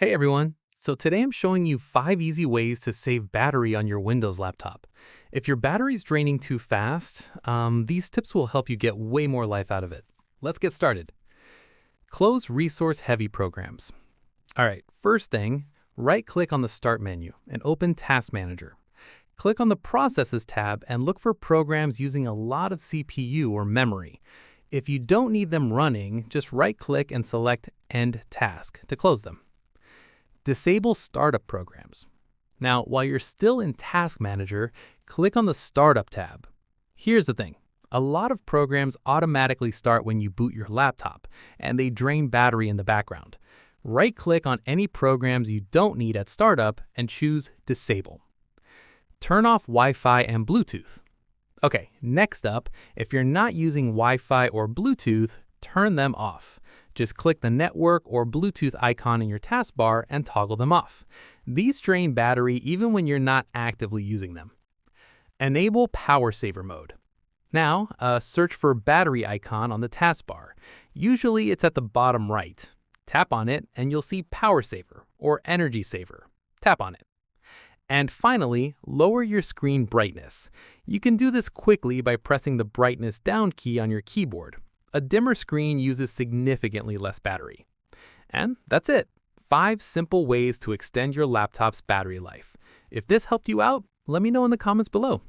Hey everyone! So today I'm showing you 5 easy ways to save battery on your Windows laptop. If your battery's draining too fast, these tips will help you get way more life out of it. Let's get started. Close resource-heavy programs. Alright, first thing, right-click on the Start menu and open Task Manager. Click on the Processes tab and look for programs using a lot of CPU or memory. If you don't need them running, just right-click and select End Task to close them. Disable startup programs. Now, while you're still in Task Manager, click on the Startup tab. Here's the thing. A lot of programs automatically start when you boot your laptop, and they drain battery in the background. Right-click on any programs you don't need at startup and choose Disable. Turn off Wi-Fi and Bluetooth. Okay, next up, if you're not using Wi-Fi or Bluetooth, turn them off. Just click the network or Bluetooth icon in your taskbar and toggle them off. These drain battery even when you're not actively using them. Enable Power Saver mode. Now, search for battery icon on the taskbar. Usually it's at the bottom right. Tap on it and you'll see Power Saver or Energy Saver. Tap on it. And finally, lower your screen brightness. You can do this quickly by pressing the brightness down key on your keyboard. A dimmer screen uses significantly less battery. And that's it. 5 simple ways to extend your laptop's battery life. If this helped you out, let me know in the comments below.